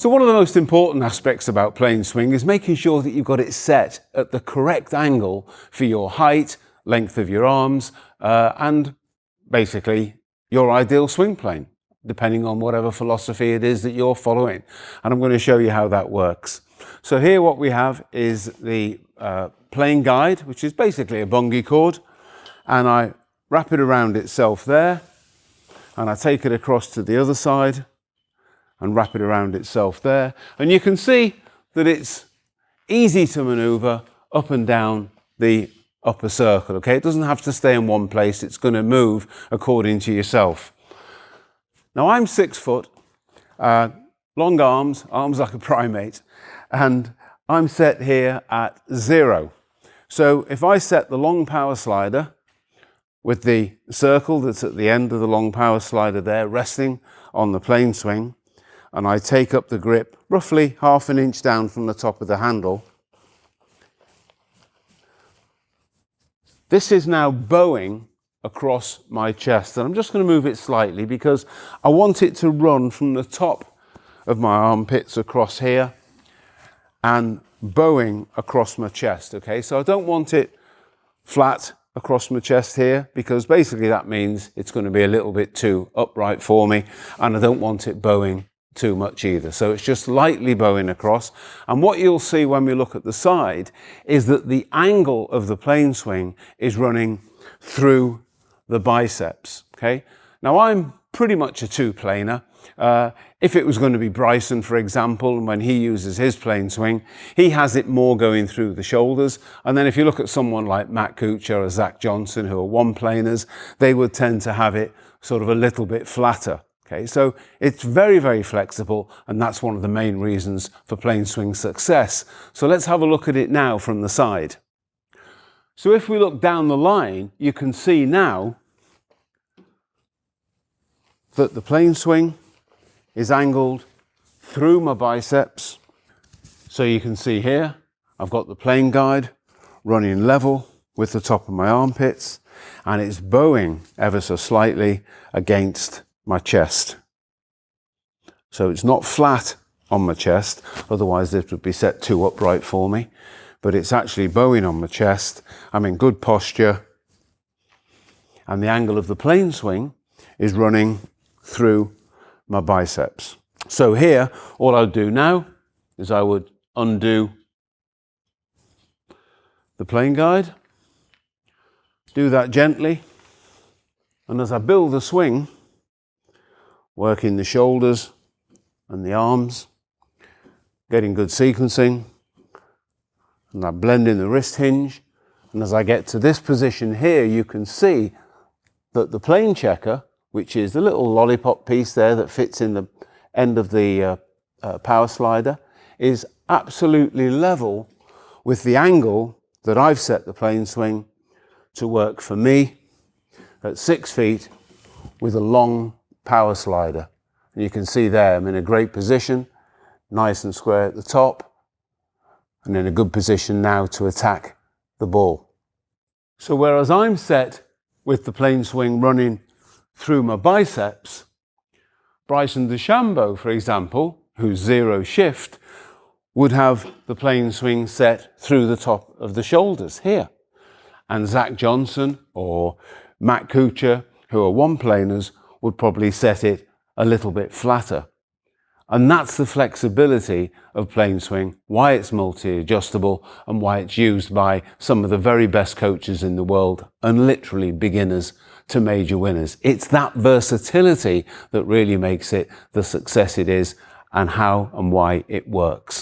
So one of the most important aspects about PlaneSWING is making sure that you've got it set at the correct angle for your height, length of your arms, and basically your ideal swing plane, depending on whatever philosophy it is that you're following. And I'm going to show you how that works. So here what we have is the plane guide, which is basically a bungee cord, and I wrap it around itself there, and I take it across to the other side and wrap it around itself there. And you can see that it's easy to maneuver up and down the upper circle, okay? It doesn't have to stay in one place. It's going to move according to yourself. Now I'm 6 foot, long arms like a primate, and I'm set here at 0. So if I set the long power slider with the circle that's at the end of the long power slider there resting on the PlaneSWING, and I take up the grip roughly ½ an inch down from the top of the handle, this is now bowing across my chest. And I'm just going to move it slightly because I want it to run from the top of my armpits across here and bowing across my chest, okay? So I don't want it flat across my chest here, because basically that means it's going to be a little bit too upright for me, and I don't want it bowing too much either. So it's just lightly bowing across. And what you'll see when we look at the side is that the angle of the PlaneSWING is running through the biceps, okay? Now I'm pretty much a two-planer. If it was going to be Bryson, for example, when he uses his PlaneSWING, he has it more going through the shoulders. And then if you look at someone like Matt Kuchar or Zach Johnson, who are one-planers, they would tend to have it sort of a little bit flatter. Okay, so it's very, very flexible, and that's one of the main reasons for PlaneSWING success. So let's have a look at it now from the side. So if we look down the line, you can see now that the PlaneSWING is angled through my biceps. So you can see here, I've got the plane guide running level with the top of my armpits, and it's bowing ever so slightly against my chest. So it's not flat on my chest, otherwise this would be set too upright for me, but it's actually bowing on my chest. I'm in good posture, and the angle of the PlaneSWING is running through my biceps. So here, all I'll do now is I would undo the plane guide, do that gently, and as I build the swing, working the shoulders and the arms, getting good sequencing, and I blend in the wrist hinge, and as I get to this position here, you can see that the plane checker, which is the little lollipop piece there that fits in the end of the power slider, is absolutely level with the angle that I've set the PlaneSWING to work for me at 6 feet with a long power slider. And you can see there I'm in a great position, nice and square at the top, and in a good position now to attack the ball. So whereas I'm set with the PlaneSWING running through my biceps, Bryson DeChambeau, for example, who's 0 shift, would have the PlaneSWING set through the top of the shoulders here. And Zach Johnson or Matt Kuchar, who are one-planers, would probably set it a little bit flatter. And that's the flexibility of PlaneSWING, why it's multi-adjustable and why it's used by some of the very best coaches in the world and literally beginners to major winners. It's that versatility that really makes it the success it is and how and why it works.